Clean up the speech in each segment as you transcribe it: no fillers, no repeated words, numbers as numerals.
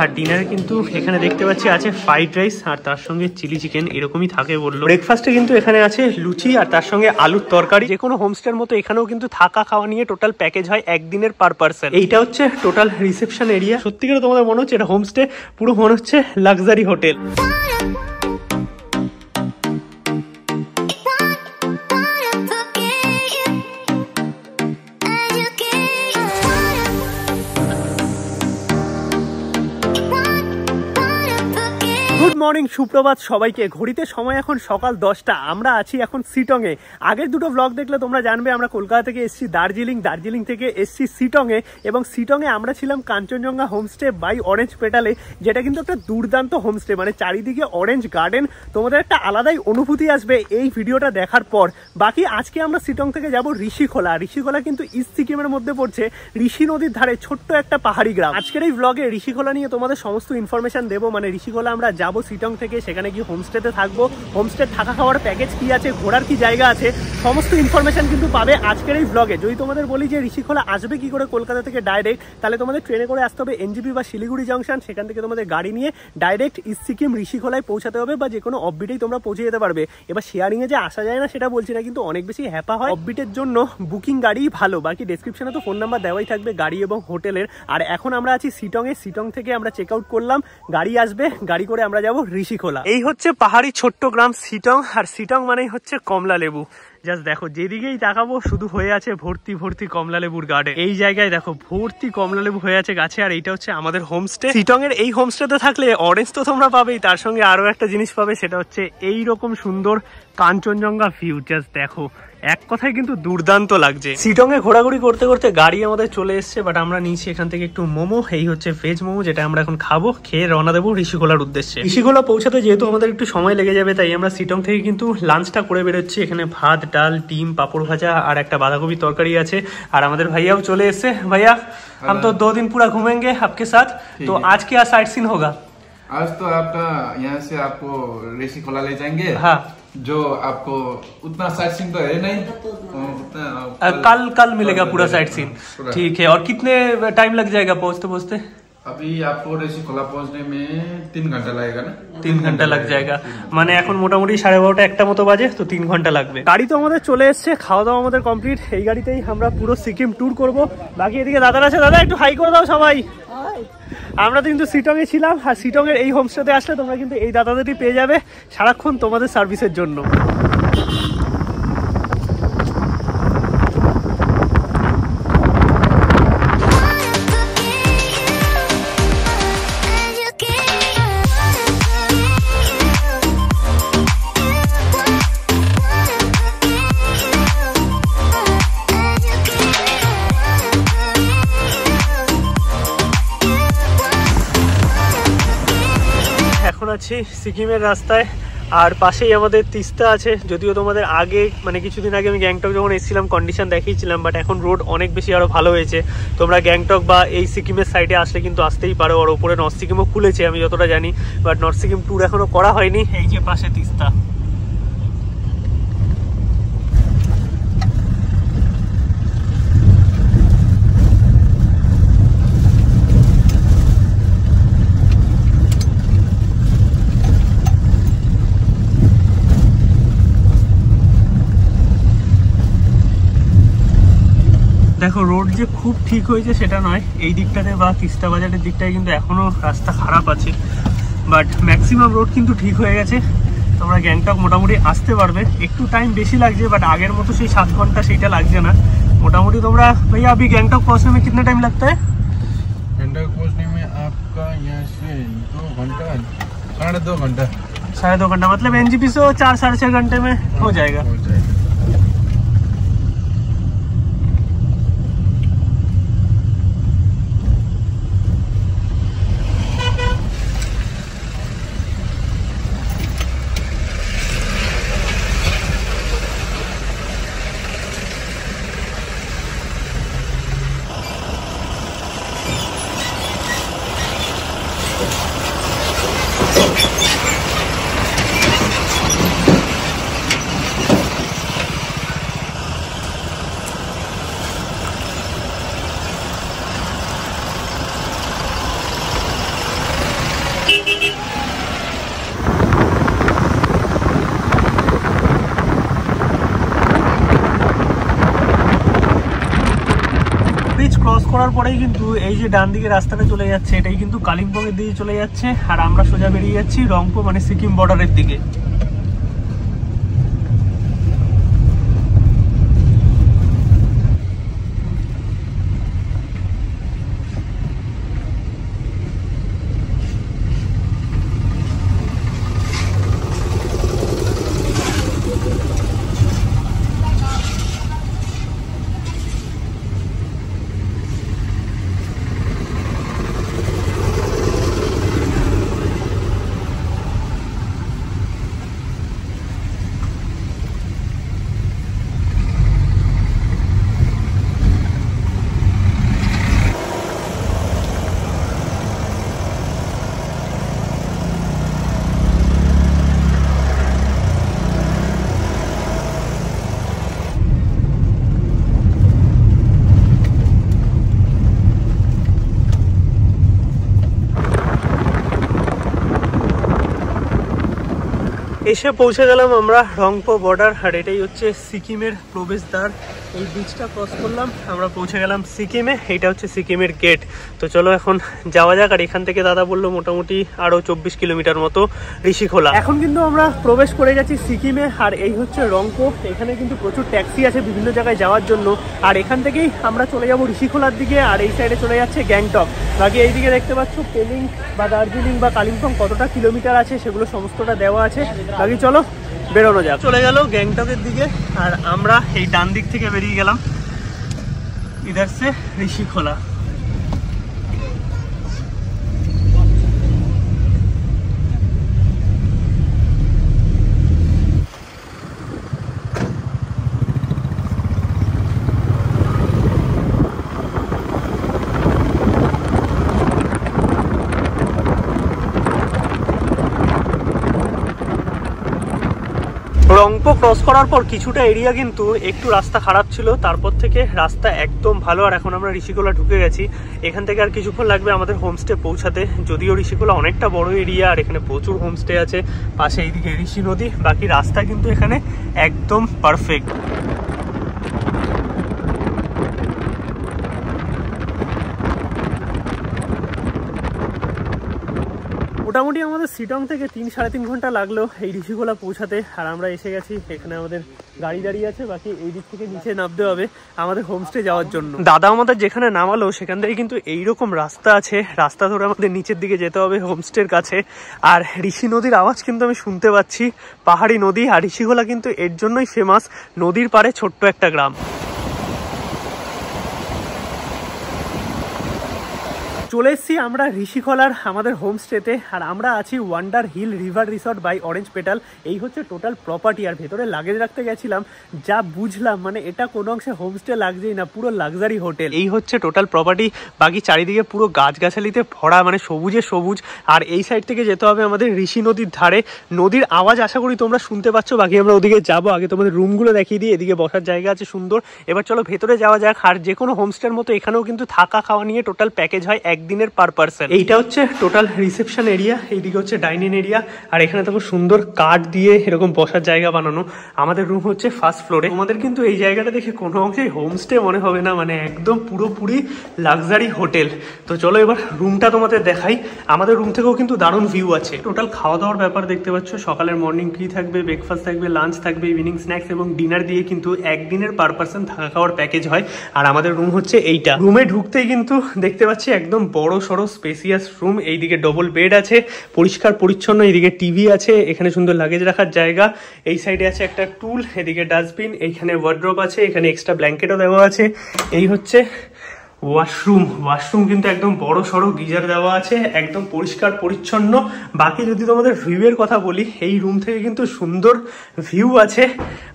আর ডিনারে কিন্তু এখানে দেখতে পাচ্ছি আছে ফ্রাইড রাইস আর তার সঙ্গে চিলি চিকেন, এরকমই থাকে বললো। ব্রেকফাস্টে কিন্তু এখানে আছে লুচি আর তার সঙ্গে আলুর তরকারি। যে কোনো হোমস্টের মতো এখানেও কিন্তু থাকা খাওয়া নিয়ে টোটাল প্যাকেজ হয় একদিনের পার পার্সন। এইটা হচ্ছে টোটাল রিসেপশন এরিয়া। সত্যি করে তোমাদের মনে হচ্ছে এটা হোমস্টে, পুরো মনে হচ্ছে লাক্সারি হোটেল। গুড মর্নিং, সুপ্রভাত সবাইকে। ঘড়িতে সময় এখন সকাল 10টা। আমরা আছি এখন শিটংয়ে। আগের দুটো ব্লগ দেখলে তোমরা জানবে আমরা কলকাতা থেকে এসেছি দার্জিলিং থেকে এসেছি শিটংয়ে, এবং শিটংয়ে আমরা ছিলাম কাঞ্চনজঙ্ঘা হোমস্টে বাই অরেঞ্জ পেটালে, যেটা কিন্তু একটা দুর্দান্ত হোমস্টে। মানে চারিদিকে অরেঞ্জ গার্ডেন, তোমাদের একটা আলাদাই অনুভূতি আসবে এই ভিডিওটা দেখার পর। বাকি আজকে আমরা শিটং থেকে যাব ঋষিখোলা। ঋষিখোলা কিন্তু ইস্ট সিকিমের মধ্যে পড়ছে, ঋষি নদীর ধারে ছোট্ট একটা পাহাড়ি গ্রাম। আজকের এই ব্লগে ঋষিখোলা নিয়ে তোমাদের সমস্ত ইনফরমেশন দেবো। মানে ঋষিখোলা আমরা যাবো শিটং থেকে, সেখানে গিয়ে হোমস্টেতে থাকবো, হোমস্টে থাকা খাওয়ার প্যাকেজ কি আছে, ঘোরার কি জায়গা আছে, সমস্ত ইনফরমেশন কিন্তু পাবে আজকের এই ব্লগে। যদি তোমাদের বলি যে ঋষিখোলা আসবে কি করে কলকাতা থেকে ডাইরেক্ট, তাহলে তোমাদের ট্রেনে করে আসতে হবে এনজিপি বা শিলিগুড়ি জংশন। সেখান থেকে তোমাদের গাড়ি নিয়ে ডাইরেক্ট ইস্ট সিকিম ঋষিখোলায় পৌঁছাতে হবে, বা যে কোনো অফবিটেই তোমরা পৌঁছে যেতে পারবে। এবার শেয়ারিংয়ে যে আসা যায় না সেটা বলছি না, কিন্তু অনেক বেশি হ্যাপা হয়। অফবিটের জন্য বুকিং গাড়ি ভালো। বাকি ডেসক্রিপশনে তো ফোন নাম্বার দেওয়াই থাকবে গাড়ি এবং হোটেলের। আর এখন আমরা আছি শিটংয়ে। শিটং থেকে আমরা চেক আউট করলাম, গাড়ি আসবে, গাড়ি করে আমরা যাবো ঋষিখোলা। এই হচ্ছে পাহাড়ি ছোট্ট গ্রাম শিটং, আর শিটং মানেই হচ্ছে কমলা লেবু। জাস্ট দেখো, যেদিকেই তাকাবো শুধু হয়ে আছে ভর্তি ভর্তি কমলা লেবুর গার্ডেন। এই জায়গায় দেখো ভর্তি কমলা লেবু হয়ে আছে গাছে। আর এইটা হচ্ছে আমাদের হোমস্টে। শিটং এর এই হোমস্টেতে থাকলে অরেঞ্জ তো তোমরা পাবেই, তার সঙ্গে আরো একটা জিনিস পাবে, সেটা হচ্ছে এই রকম সুন্দর কাঞ্চনজঙ্ঘা ভিউ। জাস্ট দেখো, এক কথায় কিন্তু দুর্দান্ত লাগছে। শিটং এ ঘোরাঘুরি করতে করতে গাড়ি আমাদের চলে এসছে, বাট আমরা নিয়েছি এখান থেকে একটু মোমো। এই হচ্ছে ভেজ মোমো, যেটা আমরা এখন খাবো। খেয়ে রওনা দেবো ঋষিখোলার উদ্দেশ্যে। ঋষিখোলা পৌঁছাতে যেহেতু আমাদের একটু সময় লেগে যাবে, তাই আমরা শিটং থেকে কিন্তু লাঞ্চটা করে বেরোচ্ছি। এখানে ভাত, ডাল, ডিম, পাপড় ভাজা আর একটা বাঁধাকপি তরকারি আছে। আর আমাদের ভাইয়াও চলে এসছে। ভাইয়া, हम तो 2 दिन पूरा घूमेंगे आपके साथ, तो आज क्या साइट सीन होगा? आज तो आपका यहाँ से आपको ऋषिखोला ले जाएंगे। हाँ, जो आपको उतना साइट सीन तो है नहीं, कल मिलेगा पूरा साइट सीन। ठीक है। और कितने टाइम लग जाएगा पहुँचते पहुँचते? अभी आपको ঋষিখোলা पहुँचने में 3 घंटा लगेगा ना। 3 ঘন্টা লাগ জায়গা, মানে এখন মোটামুটি 12:30 একটা মতো বাজে, তো 3 ঘন্টা লাগবে। গাড়ি তো আমাদের চলে এসছে, খাওয়া দাওয়া আমাদের কমপ্লিট। এই গাড়িতেই আমরা পুরো সিকিম ট্যুর করব। বাকি এদিকে দাদারা আছে, দাদা একটু হাই করে দাও সবাই। আমরা তো কিন্তু শিটং এ ছিলাম, আর শিটং এর এই হোমস্টেতে আসলে তোমরা কিন্তু এই দাদাদেরই পেয়ে যাবে সারাক্ষণ তোমাদের সার্ভিসের জন্য। আছি সিকিমের রাস্তায়, আর পাশেই আমাদের তিস্তা আছে। যদিও তোমাদের আগে মানে কিছুদিন আগে আমি গ্যাংটক যখন এসেছিলাম কন্ডিশন দেখিয়েছিলাম, বাট এখন রোড অনেক বেশি আরো ভালো হয়েছে। তোমরা গ্যাংটক বা এই সিকিমের সাইডে আসলে কিন্তু আসতেই পারো। আর ওপরে নর্থ সিকিমও খুলেছে আমি যতটা জানি, বাট নর্থ সিকিম ট্যুর এখনো করা হয়নি। এই যে পাশে তিস্তা। দেখো, রোড যে খুব ঠিক হয়েছে সেটা নয়। এই দিকটাতে বা তিস্তা বাজারের দিকটায় কিন্তু এখনো রাস্তা খারাপ আছে, বাট ম্যাক্সিমাম রোড কিন্তু ঠিক হয়ে গেছে। তোমরা গ্যাংটক মোটামুটি আসতে পারবে। একটু টাইম বেশি লাগছে, বাট আগের মতো সেই 7 ঘন্টা সেইটা লাগছে না। মোটামুটি তোমরা भैया अभी गैंगटॉक पहुंचने में कितना टाइम लगता है? गैंगटॉक पहुंचने में आपका यहाँ से 2 घंटा, 2.5 घंटा। 2.5 घंटा, मतलब एनजीपी से 4 साढ़े 4 घंटे में हो जाएगा। করার পরেই কিন্তু এই যে ডান দিকে রাস্তাটা চলে যাচ্ছে, এটাই কিন্তু কালিম্পংয়ের দিকে চলে যাচ্ছে, আর আমরা সোজা বেরিয়ে যাচ্ছি রংপো মানে সিকিম বর্ডারের দিকে। এসে পৌঁছে গেলাম আমরা রংপো বর্ডার, আর এটাই হচ্ছে সিকিমের প্রবেশদ্বার। এই ব্রিজটা ক্রস করলাম, আমরা পৌঁছে গেলাম সিকিমে। এইটা হচ্ছে সিকিমের গেট। তো চলো এখন যাওয়া যাক। আর এখান থেকে দাদা বললো মোটামুটি আরো 24 কিলোমিটার মতো ঋষিখোলা। এখন কিন্তু আমরা প্রবেশ করে গেছি সিকিমে, আর এই হচ্ছে রংপো। এখানে কিন্তু প্রচুর ট্যাক্সি আছে বিভিন্ন জায়গায় যাওয়ার জন্য, আর এখান থেকেই আমরা চলে যাব ঋষিখোলার দিকে। আর এই সাইডে চলে যাচ্ছে গ্যাংটক। বাকি এইদিকে দেখতে পাচ্ছ পেলিং বা দার্জিলিং বা কালিম্পং কতটা কিলোমিটার আছে সেগুলো সমস্তটা দেওয়া আছে। বাকি চলো বেরোনো যাক। চলে গেল গ্যাংটকের দিকে, আর আমরা এই ডান দিক থেকে বেরিয়ে গেলাম ইধার সে ঋষিখোলা। রংপো ক্রস করার পর কিছুটা এরিয়া কিন্তু একটু রাস্তা খারাপ ছিল, তারপর থেকে রাস্তা একদম ভালো। আর এখন আমরা ঋষিখোলা ঢুকে গেছি। এখান থেকে আর কিছুক্ষণ লাগবে আমাদের হোমস্টে পৌঁছাতে। যদিও ঋষিখোলা অনেকটা বড় এরিয়া, আর এখানে প্রচুর হোমস্টে আছে। পাশে এইদিকে ঋষি নদী। বাকি রাস্তা কিন্তু এখানে একদম পারফেক্ট। মোটামুটি আমাদের সিটং থেকে 3-3.5 ঘন্টা লাগলো এই ঋষিখোলা পৌঁছাতে। আর আমরা এসে গেছি, এখানে আমাদের গাড়ি দাঁড়িয়ে আছে। বাকি এই দিক থেকে নিচে নামতে হবে আমাদের হোমস্টে যাওয়ার জন্য। দাদা আমাদের যেখানে নামালো সেখান থেকে কিন্তু এইরকম রাস্তা আছে, রাস্তা ধরে আমাদের নিচের দিকে যেতে হবে হোমস্টের কাছে। আর ঋষি নদীর আওয়াজ কিন্তু আমি শুনতে পাচ্ছি। পাহাড়ি নদী, আর ঋষিখোলা কিন্তু এর জন্যই ফেমাস, নদীর পাড়ে ছোট্ট একটা গ্রাম। চলে এসেছি আমরা ঋষিখোলার আমাদের হোমস্টেতে। আর আমরা আছি Wonder Hill River Resort by Orange Petal. এই হচ্ছে টোটাল প্রপার্টি। আর ভেতরে লাগেজ রাখতে গেছিলাম, যা বুঝলাম মানে এটা কোনো অংশে হোমস্টে লাগছেই না, পুরো লাক্সারি হোটেল। এই হচ্ছে টোটাল প্রপার্টি। বাকি চারিদিকে পুরো গাছগাছালিতে ভরা, মানে সবুজে সবুজ। আর এই সাইড থেকে যেতে হবে আমাদের ঋষি নদীর ধারে। নদীর আওয়াজ আশা করি তোমরা শুনতে পাচ্ছ। বাকি আমরা ওদিকে যাবো, আগে তোমাদের রুমগুলো দেখিয়ে দিই। এদিকে বসার জায়গা আছে সুন্দর। এবার চলো ভেতরে যাওয়া যাক। আর যে কোনো হোমস্টের মতো এখানেও কিন্তু থাকা খাওয়া নিয়ে টোটাল প্যাকেজ হয় একদিনের পার পার্সন। এইটা হচ্ছে টোটাল রিসেপশন এরিয়া, এইদিকে হচ্ছে ডাইনিং এরিয়া। আর এখানে দেখো সুন্দর কাঠ দিয়ে এরকম বসার জায়গা বানানো। আমাদের রুম হচ্ছে ফার্স্ট ফ্লোরে। তোমাদের কিন্তু এই জায়গাটা দেখে কোনো অংশে হোমস্টে মনে হবে না, মানে একদম পুরোপুরি লাক্সারি হোটেল। তো চলো এবার রুমটা তোমাদের দেখাই। আমাদের রুম থেকেও কিন্তু দারুণ ভিউ আছে। টোটাল খাওয়া দাওয়ার ব্যাপার দেখতে পাচ্ছ, সকালের মর্নিং কি থাকবে, ব্রেকফাস্ট থাকবে, লাঞ্চ থাকবে, ইভিনিং স্ন্যাক্স এবং ডিনার দিয়ে কিন্তু একদিনের পার পার্সন থাকা খাওয়ার প্যাকেজ হয়। আর আমাদের রুম হচ্ছে এইটা। রুমে ঢুকতেই কিন্তু দেখতে পাচ্ছি একদম বড় সড়ো স্পেসিয়াস রুম। এইদিকে ডবল বেড আছে, পরিষ্কার পরিচ্ছন্ন। এইদিকে টিভি আছে, এখানে সুন্দর লাগেজ রাখার জায়গা। এই সাইডে আছে একটা টুল, এদিকে ডাস্টবিন, এইখানে ওয়ার্ড্রোব আছে, এখানে এক্সট্রা ব্ল্যাঙ্কেটও দেওয়া আছে। এই হচ্ছে ওয়াশরুম কিন্তু একদম বড় সড়ো, গিজার দেওয়া আছে, একদম পরিষ্কার পরিচ্ছন্ন। বাকি যদি তোমাদের ভিউয়ের কথা বলি, এই রুম থেকে কিন্তু সুন্দর ভিউ আছে,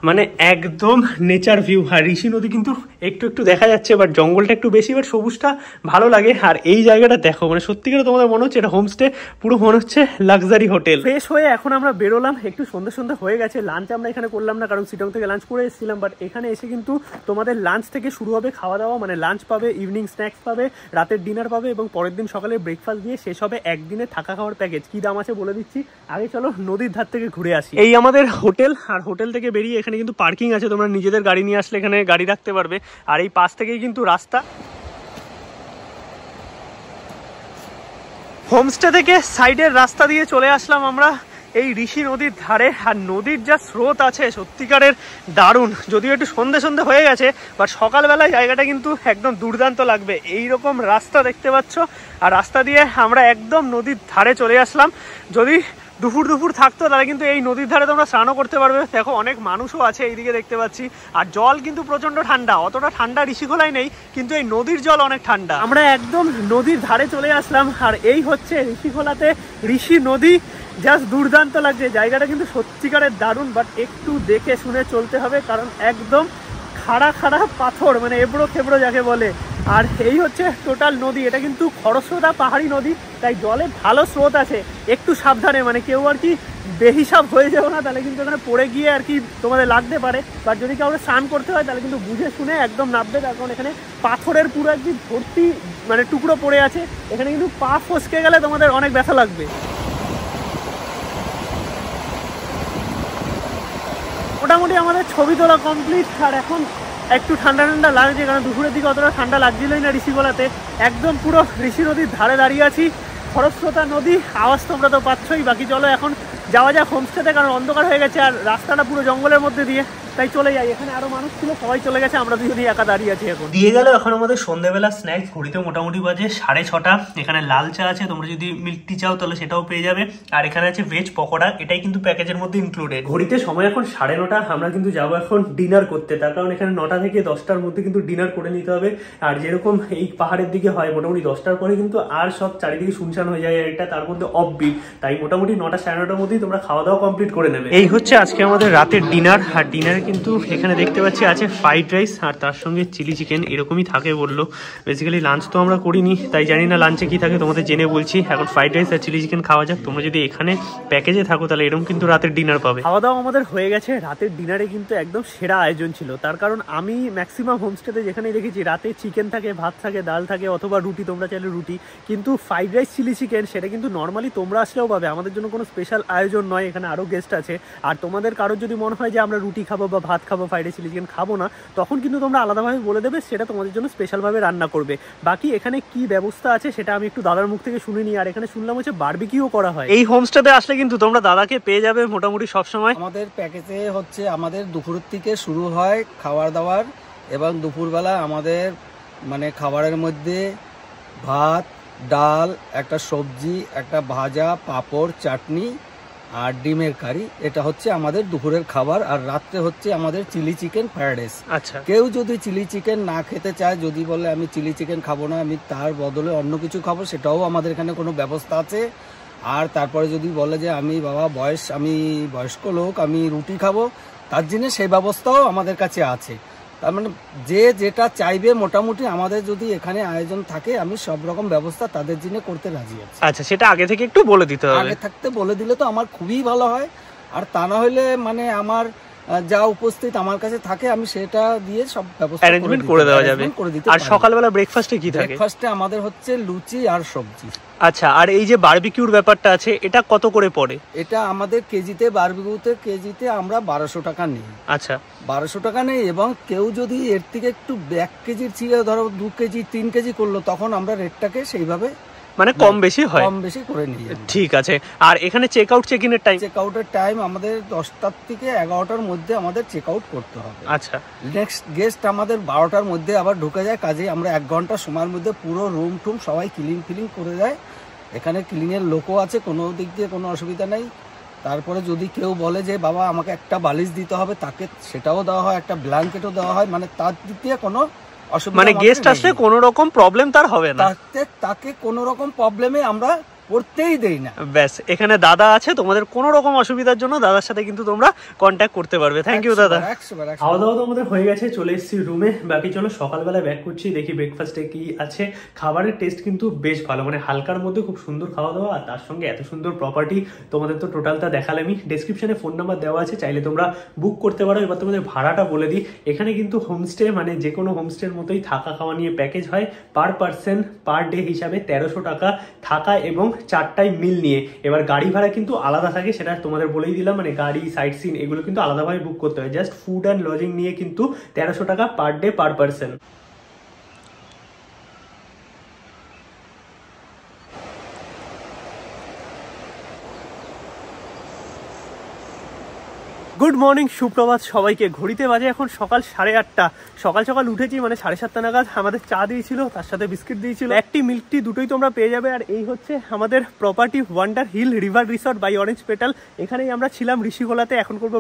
মানে একদম নেচার ভিউ। আর ঋষি নদী কিন্তু একটু একটু দেখা যাচ্ছে, বাট জঙ্গলটা একটু বেশি, বাট সবুজটা ভালো লাগে। আর এই জায়গাটা দেখো, মানে সত্যি করে তোমাদের মনে হচ্ছে এটা হোমস্টে, পুরো মনে হচ্ছে লাক্সারি হোটেল। ফ্রেশ হয়ে এখন আমরা বেরোলাম, একটু সন্ধ্যা হয়ে গেছে। লাঞ্চ আমরা এখানে করলাম না, কারণ সিটং থেকে লাঞ্চ করে এসেছিলাম। বাট এখানে এসে কিন্তু তোমাদের লাঞ্চ থেকে শুরু হবে খাওয়া দাওয়া, মানে লাঞ্চ পাবে, ইভিনিং স্ন্যাক্স পাবে, রাতের ডিনার পাবে এবং পরের দিন সকালে ব্রেকফাস্ট দিয়ে শেষ হবে একদিনে থাকা খাওয়ার প্যাকেজ। কি দাম আছে বলে দিচ্ছি। আগে চলো নদীর ধার থেকে ঘুরে আসি। এই আমাদের হোটেল, আর হোটেল থেকে বেরিয়ে এখানে কিন্তু পার্কিং আছে, তোমরা নিজেদের গাড়ি নিয়ে আসলে এখানে গাড়ি রাখতে পারবে। আর এই পাশ থেকেই কিন্তু রাস্তা। হোমস্টে থেকে সাইডের রাস্তা দিয়ে চলে আসলাম আমরা এই ঋষি নদীর ধারে। আর নদীর যা স্রোত আছে সত্যিকারের দারুণ, যদিও একটু সন্ধে সন্ধে হয়ে গেছে, বাট সকালবেলায় জায়গাটা কিন্তু একদম দুর্দান্ত লাগবে। এই রকম রাস্তা দেখতে পাচ্ছ, আর রাস্তা দিয়ে আমরা একদম নদীর ধারে চলে আসলাম। যদি দুপুর থাকতো তাহলে কিন্তু এই নদীর ধারে তোমরা স্নানও করতে পারবে। দেখো অনেক মানুষও আছে এইদিকে দেখতে পাচ্ছি, আর জল কিন্তু প্রচন্ড ঠান্ডা। অতটা ঠান্ডা ঋষিখোলায় নেই, কিন্তু এই নদীর জল অনেক ঠান্ডা। আমরা একদম নদীর ধারে চলে আসলাম, আর এই হচ্ছে ঋষিখোলাতে ঋষি নদী। জাস্ট দুর্দান্ত লাগছে জায়গাটা, কিন্তু সত্যিকারের দারুণ, বাট একটু দেখে শুনে চলতে হবে, কারণ একদম খাড়া খাড়া পাথর, মানে এবড়ো খেবড়ো যাকে বলে। আর এই হচ্ছে টোটাল নদী, এটা কিন্তু খরস্রোতা পাহাড়ি নদী, তাই জলে ভালো স্রোত আছে। একটু সাবধানে, মানে কেউ আর কি বেহিসাব হয়ে যাবে না, তাহলে কিন্তু এখানে পড়ে গিয়ে আর কি তোমাদের লাগতে পারে। বাট যদি কাউকে স্নান করতে হয় তাহলে কিন্তু বুঝে শুনে একদম নামবে, তার কারণ এখানে পাথরের পুরো একদিন ভর্তি মানে টুকরো পড়ে আছে। এখানে কিন্তু পা ফসকে গেলে তোমাদের অনেক ব্যথা লাগবে। মোটামুটি আমাদের ছবি তোলা কমপ্লিট, আর এখন একটু ঠান্ডা ঠান্ডা লাগছে, কারণ দুপুরের দিকে অতটা ঠান্ডা লাগছিলই না ঋষিখোলাতে। একদম পুরো ঋষি নদীর ধারে দাঁড়িয়ে আছি, খরস্রোতা নদী, আওয়াজ তোমরা তো পাচ্ছই। বাকি চলো এখন যাওয়া যাক হোমস্টেতে, কারণ অন্ধকার হয়ে গেছে আর রাস্তাটা পুরো জঙ্গলের মধ্যে দিয়ে, তাই চলে যাই। এখানে আরো মানুষ ছিল, সবাই চলে গেছে, আমরা দুজনই একা দাঁড়িয়ে আছি। এখন দিয়ে গেল এখন আমাদের সন্ধ্যেবেলা স্ন্যাক্স। ঘড়িতে মোটামুটি বাজে 6:30। এখানে লাল চা আছে, তোমরা যদি মিল্ক টি চাও তাহলে সেটাও পেয়ে যাবে। আর এখানে আছে ভেজ পকোড়া, এটাই কিন্তু প্যাকেজের মধ্যে ইনক্লুডেড। ঘড়িতে সময় এখন 9:30। আমরা কিন্তু যাবো এখন ডিনার করতে, তার কারণ এখানে 9টা থেকে 10টার মধ্যে কিন্তু ডিনার করে নিতে হবে। আর যেরকম এই পাহাড়ের দিকে হয়, মোটামুটি 10টার পরে কিন্তু আর সব চারিদিকে শুনশান হয়ে যায়, এটা তার মধ্যে অফবিট। তাই মোটামুটি 9টা 9:30টার মধ্যেই তোমরা খাওয়া দাওয়া কমপ্লিট করে নেবে। এই হচ্ছে আজকে আমাদের রাতের ডিনার। আর ডিনারে কিন্তু এখানে দেখতে পাচ্ছি আছে ফ্রাইড রাইস, আর তার সঙ্গে চিলি চিকেন, এরকমই থাকে বললো। বেসিক্যালি লাঞ্চ তো আমরা করিনি, তাই জানি না লাঞ্চে কি থাকে, তোমাদের জেনে বলছি। এখন ফ্রাইড রাইস আর চিলি চিকেন খাওয়া যাক। তোমরা যদি এখানে প্যাকেজে থাকো তাহলে এরকম কিন্তু রাতের ডিনার পাবে। খাওয়া দাওয়া আমাদের হয়ে গেছে। রাতের ডিনারে কিন্তু একদম সেরা আয়োজন ছিল, তার কারণ আমি ম্যাক্সিমাম হোমস্টেতে যেখানে দেখেছি রাতে চিকেন থাকে, ভাত থাকে, ডাল থাকে, অথবা রুটি, তোমরা চাইলে রুটি। কিন্তু ফ্রাইড রাইস চিলি চিকেন সেটা কিন্তু নর্মালি তোমরা আসলেও পাবে, আমাদের জন্য কোনো স্পেশাল আয়োজন নয়। এখানে আরও গেস্ট আছে, আর তোমাদের কারোর যদি মনে হয় যে আমরা রুটি খাবো বা ভাত খাবো, ফ্রাইড রাইস চিলি চিকেন খাবো না, তখন কিন্তু তোমরা আলাদাভাবে বলে দেবে, সেটা তোমাদের জন্য স্পেশালভাবে রান্না করবে। বাকি এখানে কি ব্যবস্থা আছে সেটা আমি একটু দাদার মুখ থেকে শুনে নিই। আর এখানে শুনলাম হচ্ছে বারবিকিউ করা হয়। এই হোমস্টেতে আসলে কিন্তু তোমরা দাদাকে পেয়ে যাবে মোটামুটি সবসময়। আমাদের প্যাকেজে হচ্ছে আমাদের দুপুরের থেকে শুরু হয় খাবার দাবার, এবং দুপুরবেলা আমাদের মানে খাবারের মধ্যে ভাত, ডাল, একটা সবজি, একটা ভাজা, পাঁপড়, চাটনি আর ডিমের কারি, এটা হচ্ছে আমাদের দুপুরের খাবার। আর রাত্রে হচ্ছে আমাদের চিলি চিকেন ফ্রাইড রাইস। আচ্ছা, কেউ যদি চিলি চিকেন না খেতে চায়, যদি বলে আমি চিলি চিকেন খাবো না, আমি তার বদলে অন্য কিছু খাবো, সেটাও আমাদের এখানে কোনো ব্যবস্থা আছে। আর তারপরে যদি বলে যে আমি আমি বয়স্ক লোক, আমি রুটি খাবো, তার জন্য সেই ব্যবস্থাও আমাদের কাছে আছে। তার মানে যে যেটা চাইবে, মোটামুটি আমাদের যদি এখানে আয়োজন থাকে, আমি সব রকম ব্যবস্থা তাদের জন্য করতে রাজি আছি। আচ্ছা, সেটা আগে থেকে একটু বলে দিতে হবে। আগে থাকতে বলে দিলে তো আমার খুবই ভালো হয়, আর তা না হলে মানে আমার যা উপস্থিত আমার কাছে থাকে, আমি সেটা দিয়ে সব ব্যবস্থা অ্যারেঞ্জমেন্ট করে দেওয়া যাবে। আর সকালবেলা ব্রেকফাস্টে কি থাকে? ব্রেকফাস্টে আমাদের হচ্ছে লুচি আর সবজি। আচ্ছা, আর এই যে বারবিকিউর ব্যাপারটা আছে, এটা কত করে পড়ে? এটা আমাদের কেজিতে, বারবিকিউতে কেজিতে আমরা 1200 টাকা নিই। আচ্ছা, 1200 টাকা নেই, এবং কেউ যদি এর থেকে একটু 1 কেজির ছিল, ধরো 2 কেজি 3 কেজি করলো, তখন আমরা রেটটাকে সেইভাবে মানে কম বেশি হয়, কম বেশি করে নিই। ঠিক আছে। আর এখানে চেক আউট চেক ইনের টাইম? চেক আউটের টাইম আমাদের 10টা থেকে 11টার মধ্যে আমাদের চেক আউট করতে হবে। আচ্ছা, নেক্সট গেস্ট আমাদের 12টার মধ্যে আবার ঢুকে যায়, কাজে আমরা 1 ঘন্টা সময়ের মধ্যে পুরো রুম টুম সবাই ক্লিন করে দেয়। এখানে ক্লিনের লোকও আছে, কোনো দিক দিয়ে কোনো অসুবিধা নেই। তারপরে যদি কেউ বলে যে বাবা আমাকে একটা বালিশ দিতে হবে, তাকে সেটাও দেওয়া হয়, একটা ব্ল্যাঙ্কেটও দেওয়া হয়, মানে তার দিক দিয়ে কোনো অসুবিধা, মানে গেস্ট আসলে কোনো রকম প্রবলেম তার হবে না, তাকে কোনো রকম প্রবলেমে আমরা পড়তেই দেই না। ব্যাস, এখানে দাদা আছে, তোমাদের কোনো রকম অসুবিধার জন্য দাদার সাথে কিন্তু তোমরা কন্ট্যাক্ট করতে পারবে। থ্যাংক ইউ দাদা। খাওয়া দাওয়া তো আমাদের হয়ে গেছে, চলে এসেছি রুমে। বাকি চলো সকালবেলা ব্যাক করছি, দেখি ব্রেকফাস্টে কি আছে। খাবারের টেস্ট কিন্তু বেশ ভালো, মানে হালকার মধ্যে খুব সুন্দর খাওয়া দাওয়া, আর তার সঙ্গে এত সুন্দর প্রপার্টি। তোমাদের তো টোটালটা দেখালামই, ডেসক্রিপশনে ফোন নাম্বার দেওয়া আছে, চাইলে তোমরা বুক করতে পারো। এবার তোমাদের ভাড়াটা বলে দিই। এখানে কিন্তু হোমস্টে, মানে যে কোনো হোমস্টের মতোই থাকা খাওয়া নিয়ে প্যাকেজ হয়। পার পার্সন পার ডে হিসাবে 1300 টাকা থাকা এবং 4টায় মিল নিয়ে। এবার গাড়ি ভাড়া কিন্তু আলাদা থাকে, সেটা তোমাদের বলেই দিলাম, মানে গাড়ি, সাইট সিন এগুলো কিন্তু আলাদাভাবে বুক করতে হয়। জাস্ট ফুড অ্যান্ড লজিং নিয়ে কিন্তু 1300 টাকা per day per person. Good morning, সুপ্রভাত সবাইকে। ঘড়িতে বাজে এখন সকাল 8:30। সকাল সকাল উঠেছি, মানে 7:30 নাগাদ। আমাদের চা দিয়েছিল, তার সাথে বিস্কিট দিয়েছিল, একটি মিল্ক টি, দুটোই তোমরা পেয়ে যাবে। আর এই হচ্ছে আমাদের property Wonder Hill River Resort by Orange Petal. এখানেই আমরা ছিলাম ঋষিকোলাতে। এখন করবো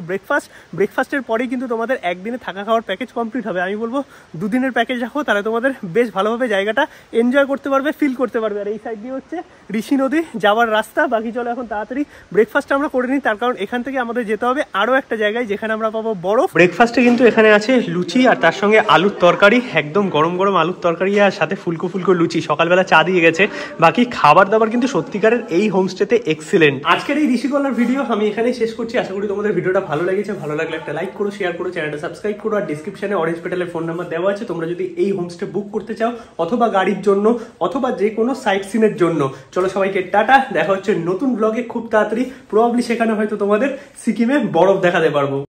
ব্রেকফাস্টের পরেই কিন্তু তোমাদের একদিনে থাকা খাওয়ার প্যাকেজ কমপ্লিট হবে। আমি বলবো 2 দিনের প্যাকেজ রাখো, তাহলে তোমাদের বেশ ভালোভাবে জায়গাটা এনজয় করতে পারবে, ফিল করতে পারবে। আর এই সাইড দিয়ে হচ্ছে ঋষি নদী যাওয়ার রাস্তা। বাকি চলো এখন তাড়াতাড়ি ব্রেকফাস্ট আমরা করে নিই, তার কারণ এখান থেকে আমাদের যেতে হবে আরো একটা জায়গায় যেখানে আমরা পাবো বরফ। ব্রেকফাস্টে কিন্তু এখানে আছে লুচি আর তার সঙ্গে আলুর তরকারি, একদম গরম গরম আলুর তরকারি আর সাথে ফুলকো ফুলকো লুচি। সকালবেলা চা দিয়ে গেছে। বাকি খাবার দাবার কিন্তু সত্যিকারের এই হোমস্টেতে এক্সিলেন্ট। আজকের এই ঋষিকোলার ভিডিও আমি এখানেই শেষ করছি। আশা করি তোমাদের ভিডিওটা ভালো লেগেছে। ভালো লাগলে একটা লাইক করো, শেয়ার করো, চ্যানেলটা সাবস্ক্রাইব করো। আর ডিসক্রিপশনে অরেঞ্জ পেটালের ফোন নাম্বার দেওয়া আছে। তোমরা যদি এই হোমস্টে বুক করতে চাও, অথবা গাড়ির জন্য, অথবা যে কোনো সাইট সিনের জন্য। চলো সবাইকে টাটা, দেখা হচ্ছে নতুন ব্লগে খুব তাড়াতাড়ি। প্রবাবলি সেখানে হয়তো তোমাদের সিকিমে বরফ দেখাতে পারবো।